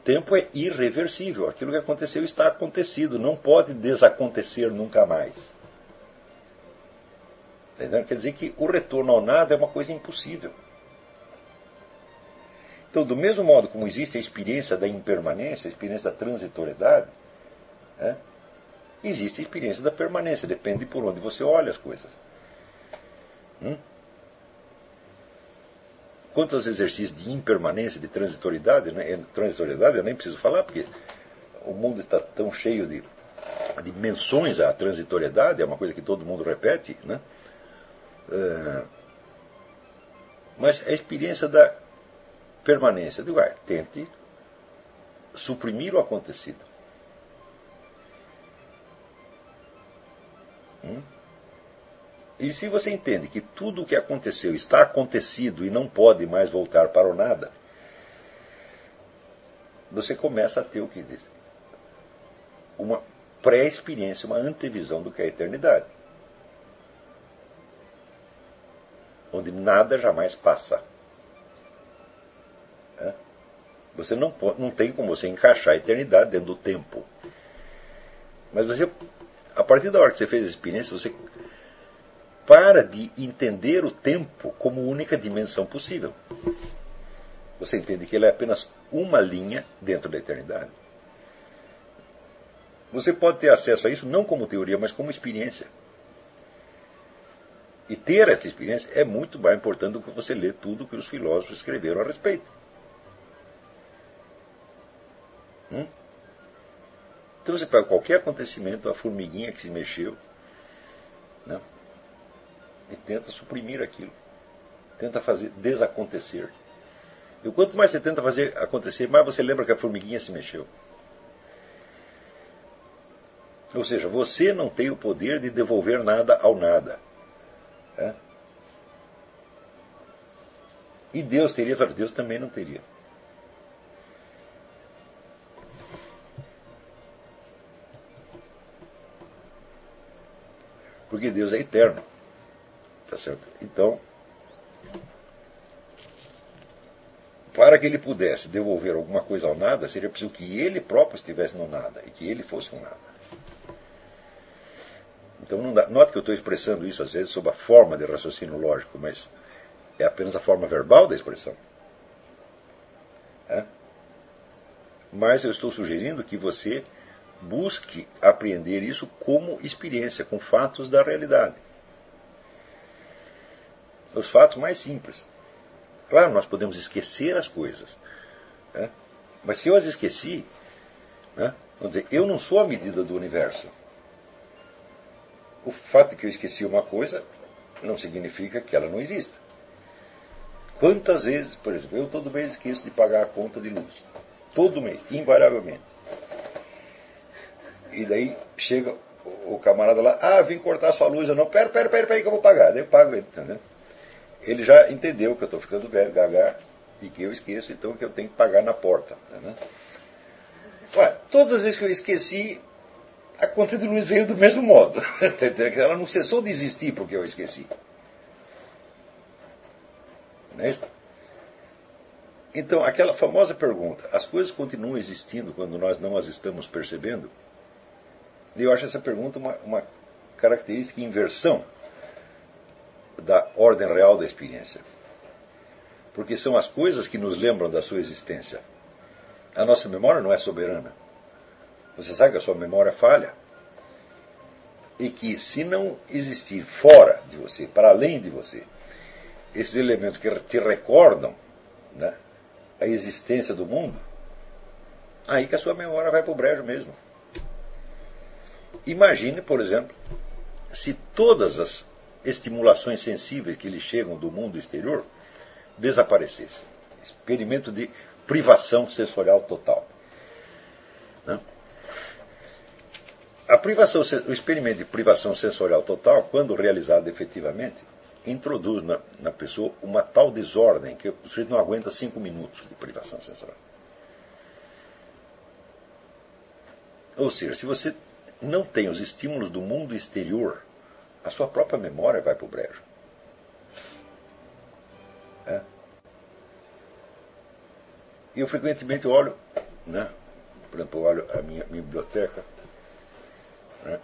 tempo é irreversível. Aquilo que aconteceu está acontecido. Não pode desacontecer nunca mais. Entendeu? Quer dizer que o retorno ao nada é uma coisa impossível. Então, do mesmo modo como existe a experiência da impermanência, a experiência da transitoriedade, existe a experiência da permanência. Depende de por onde você olha as coisas. Quanto aos exercícios de impermanência, de transitoriedade, né? Transitoriedade eu nem preciso falar, porque o mundo está tão cheio de menções à transitoriedade, é uma coisa que todo mundo repete, né? Mas a experiência da permanência, digo, tente suprimir o acontecido. E se você entende que tudo o que aconteceu está acontecido e não pode mais voltar para o nada, você começa a ter o que diz? Uma pré-experiência, uma antevisão do que é a eternidade. Onde nada jamais passa. Você não tem como você encaixar a eternidade dentro do tempo. Mas você, a partir da hora que você fez a experiência, você para de entender o tempo como única dimensão possível. Você entende que ele é apenas uma linha dentro da eternidade. Você pode ter acesso a isso não como teoria, mas como experiência. E ter essa experiência é muito mais importante do que você ler tudo o que os filósofos escreveram a respeito. Então você pega qualquer acontecimento, a formiguinha que se mexeu, né? E tenta suprimir aquilo. Tenta fazer desacontecer. E quanto mais você tenta fazer acontecer, mais você lembra que a formiguinha se mexeu. Ou seja, você não tem o poder de devolver nada ao nada. E Deus teria? Deus também não teria. Porque Deus é eterno. Tá certo? Então, para que ele pudesse devolver alguma coisa ao nada, seria preciso que ele próprio estivesse no nada e que ele fosse um nada. Então, não dá. Note que eu estou expressando isso às vezes sob a forma de raciocínio lógico, mas é apenas a forma verbal da expressão. Mas eu estou sugerindo que você busque apreender isso como experiência, com fatos da realidade. Os fatos mais simples. Claro, nós podemos esquecer as coisas. Mas se eu as esqueci, vamos dizer, eu não sou a medida do universo. O fato de que eu esqueci uma coisa não significa que ela não exista. Quantas vezes, por exemplo, eu todo mês esqueço de pagar a conta de luz. Todo mês, invariavelmente. E daí chega o camarada lá, vem cortar sua luz. Eu não, pera que eu vou pagar. Daí eu pago ele, entendeu? Ele já entendeu que eu estou ficando velho, gaga, e que eu esqueço, então que eu tenho que pagar na porta. Entendeu? Todas as vezes que eu esqueci, a conta de luz veio do mesmo modo. Ela não cessou de existir porque eu esqueci. Não é isso? Então, aquela famosa pergunta, as coisas continuam existindo quando nós não as estamos percebendo? Eu acho essa pergunta uma característica inversão da ordem real da experiência. Porque são as coisas que nos lembram da sua existência. A nossa memória não é soberana. Você sabe que a sua memória falha. E que se não existir fora de você, para além de você, esses elementos que te recordam, né, a existência do mundo, aí que a sua memória vai para o brejo mesmo. Imagine, por exemplo, se todas as estimulações sensíveis que lhe chegam do mundo exterior desaparecessem. Experimento de privação sensorial total. Né? O experimento de privação sensorial total, quando realizado efetivamente, introduz na pessoa uma tal desordem que o sujeito não aguenta 5 minutos de privação sensorial. Ou seja, se você não tem os estímulos do mundo exterior, a sua própria memória vai para o brejo. Eu frequentemente olho né? Por exemplo, eu olho a minha biblioteca, né?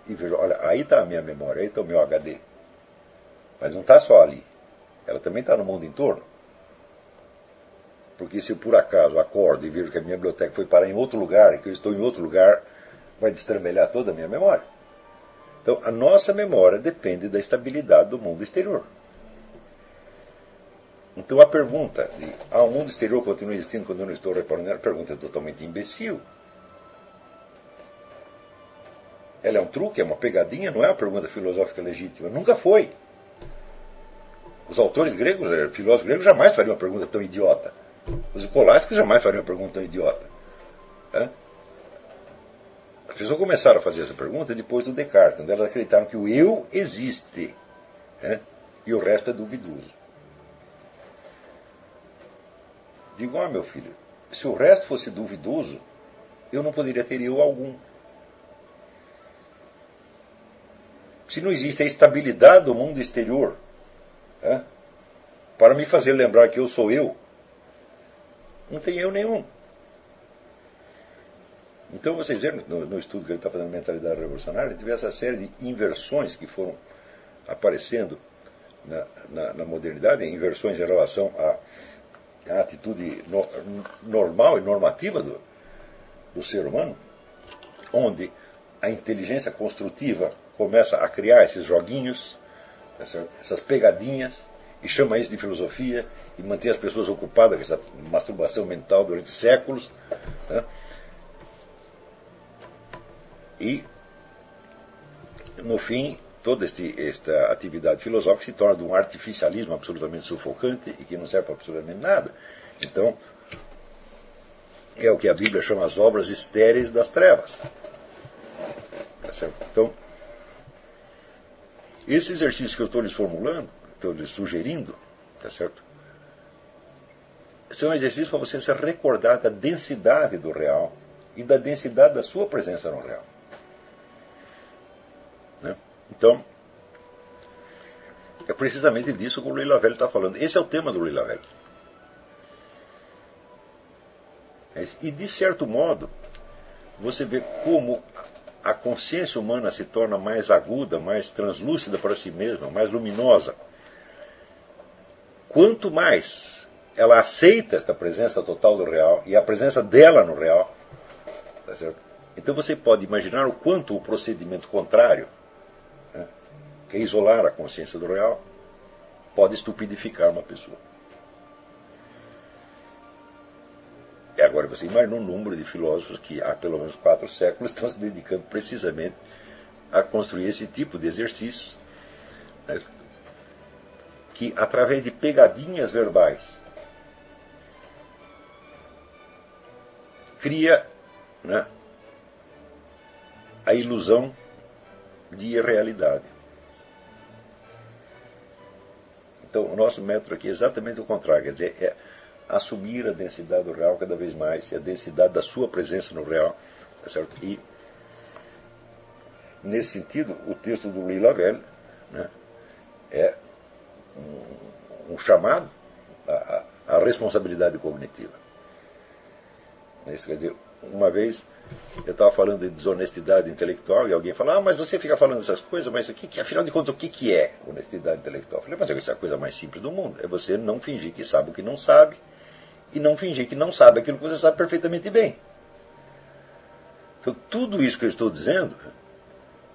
E vejo, olha, aí está a minha memória, aí está o meu HD. Mas não está só ali. Ela também está no mundo em torno. Porque se eu por acaso acordo e vejo que a minha biblioteca foi parar em outro lugar, e que eu estou em outro lugar, vai destrambelhar toda a minha memória. Então, a nossa memória depende da estabilidade do mundo exterior. Então, a pergunta de o mundo exterior continua existindo quando eu não estou reparando, a pergunta é totalmente imbecil. Ela é um truque, é uma pegadinha, não é uma pergunta filosófica legítima. Nunca foi. Os autores gregos, filósofos gregos, jamais fariam uma pergunta tão idiota. Os escolásticos jamais fariam uma pergunta tão idiota. As pessoas começaram a fazer essa pergunta depois do Descartes, onde elas acreditaram que o eu existe, e o resto é duvidoso. Digo, meu filho, se o resto fosse duvidoso, eu não poderia ter eu algum. Se não existe a estabilidade do mundo exterior, para me fazer lembrar que eu sou eu, não tem eu nenhum. Então vocês viram no estudo que ele está fazendo mentalidade revolucionária, teve essa série de inversões que foram aparecendo na modernidade, inversões em relação à atitude normal e normativa do ser humano, onde a inteligência construtiva começa a criar esses joguinhos, essas pegadinhas, e chama isso de filosofia, e mantém as pessoas ocupadas com essa masturbação mental durante séculos. E, no fim, toda esta atividade filosófica se torna de um artificialismo absolutamente sufocante e que não serve para absolutamente nada. Então, é o que a Bíblia chama as obras estéreis das trevas. Tá certo? Então, esse exercício que eu estou lhes formulando, estou lhes sugerindo, tá certo? Esse é um exercício para você se recordar da densidade do real e da densidade da sua presença no real. Então, é precisamente disso que o Louis Lavelle está falando. Esse é o tema do Louis Lavelle. E, de certo modo, você vê como a consciência humana se torna mais aguda, mais translúcida para si mesma, mais luminosa. Quanto mais ela aceita esta presença total do real e a presença dela no real, tá certo? Então você pode imaginar o quanto o procedimento contrário, que é isolar a consciência do real, pode estupidificar uma pessoa. E agora você imagina um número de filósofos que há pelo menos 4 séculos estão se dedicando precisamente a construir esse tipo de exercícios, que através de pegadinhas verbais cria a ilusão de irrealidade. Então, o nosso método aqui é exatamente o contrário, quer dizer, é assumir a densidade do real cada vez mais, e a densidade da sua presença no real, tá certo? E, nesse sentido, o texto do Louis Lavelle é um chamado à responsabilidade cognitiva. Isso quer dizer, uma vez eu estava falando de desonestidade intelectual e alguém fala, mas você fica falando essas coisas, mas afinal de contas, o que é honestidade intelectual? Eu falei, mas essa é a coisa mais simples do mundo. É você não fingir que sabe o que não sabe e não fingir que não sabe aquilo que você sabe perfeitamente bem. Então, tudo isso que eu estou dizendo,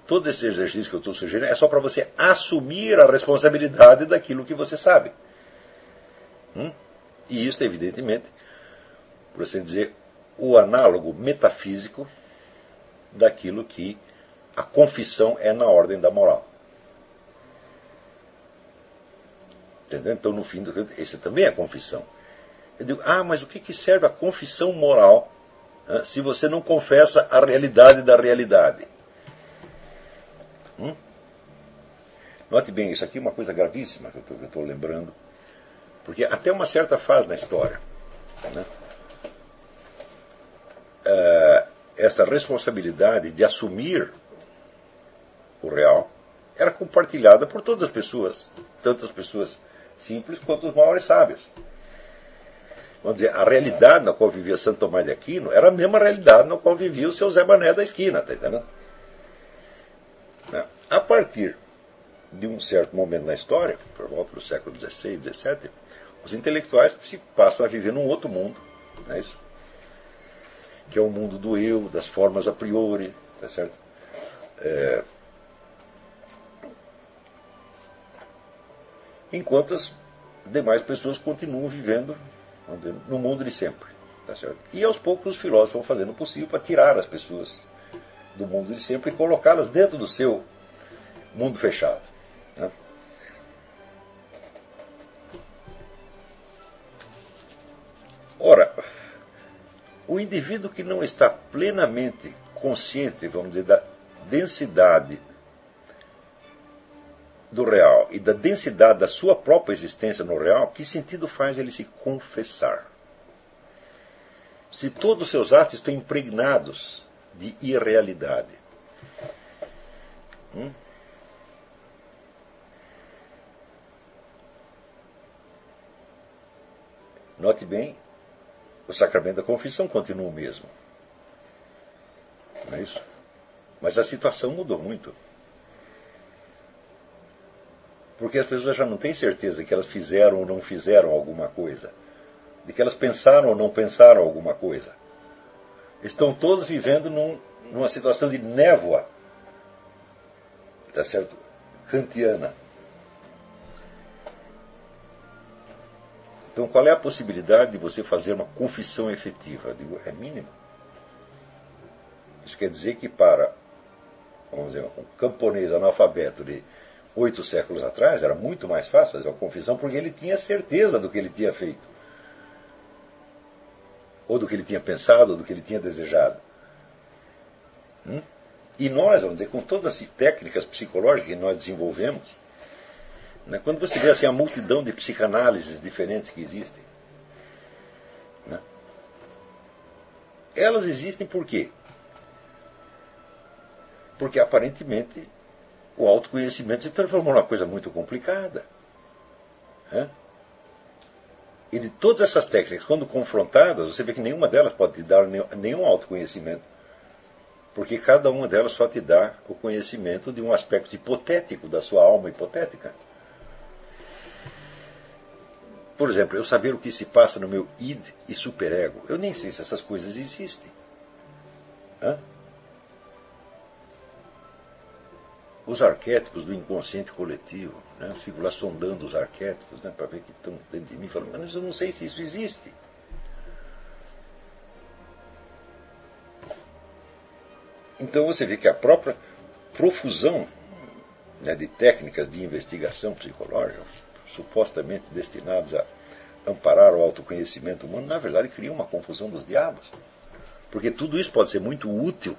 todo esse exercício que eu estou sugerindo, é só para você assumir a responsabilidade daquilo que você sabe. E isso, evidentemente, por assim dizer, o análogo metafísico daquilo que a confissão é na ordem da moral. Entendeu? Então, no fim, esse também é a confissão. Eu digo, mas o que serve a confissão moral se você não confessa a realidade da realidade? Note bem, isso aqui é uma coisa gravíssima que eu estou lembrando, porque até uma certa fase na história, essa responsabilidade de assumir o real era compartilhada por todas as pessoas, tanto as pessoas simples quanto os maiores sábios. Vamos dizer, a realidade na qual vivia Santo Tomás de Aquino era a mesma realidade na qual vivia o seu Zé Mané da esquina, está entendendo? A partir de um certo momento na história, por volta do século XVI, XVII, os intelectuais se passam a viver num outro mundo, não é isso? Que é o mundo do eu, das formas a priori, tá certo? Enquanto as demais pessoas continuam vivendo, vamos dizer, no mundo de sempre, tá certo? E aos poucos os filósofos vão fazendo o possível para tirar as pessoas do mundo de sempre e colocá-las dentro do seu mundo fechado, né? Ora, o indivíduo que não está plenamente consciente, vamos dizer, da densidade do real e da densidade da sua própria existência no real, que sentido faz ele se confessar? Se todos os seus atos estão impregnados de irrealidade. Note bem, o sacramento da confissão continua o mesmo. Não é isso? Mas a situação mudou muito. Porque as pessoas já não têm certeza de que elas fizeram ou não fizeram alguma coisa. De que elas pensaram ou não pensaram alguma coisa. Estão todos vivendo numa situação de névoa, tá certo? Kantiana. Então, qual é a possibilidade de você fazer uma confissão efetiva? Eu digo, é mínima. Isso quer dizer que para, vamos dizer, um camponês analfabeto de 8 séculos atrás, era muito mais fácil fazer uma confissão, porque ele tinha certeza do que ele tinha feito. Ou do que ele tinha pensado, ou do que ele tinha desejado. E nós, vamos dizer, com todas as técnicas psicológicas que nós desenvolvemos, né, quando você vê assim, a multidão de psicanálises diferentes que existem, né, elas existem por quê? Porque aparentemente o autoconhecimento se transformou numa coisa muito complicada. Né? E de todas essas técnicas, quando confrontadas, você vê que nenhuma delas pode te dar nenhum autoconhecimento. Porque cada uma delas só te dá o conhecimento de um aspecto hipotético da sua alma hipotética. Por exemplo, eu saber o que se passa no meu id e superego. Eu nem sei se essas coisas existem. Os arquétipos do inconsciente coletivo, né? Eu fico lá sondando os arquétipos, né, para ver que estão dentro de mim, falando, mas eu não sei se isso existe. Então você vê que a própria profusão, né, de técnicas de investigação psicológica, supostamente destinadas a amparar o autoconhecimento humano, na verdade cria uma confusão dos diabos. Porque tudo isso pode ser muito útil,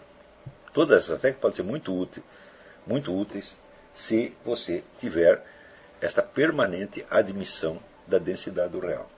todas essas técnicas podem ser muito úteis, se você tiver esta permanente admissão da densidade do real.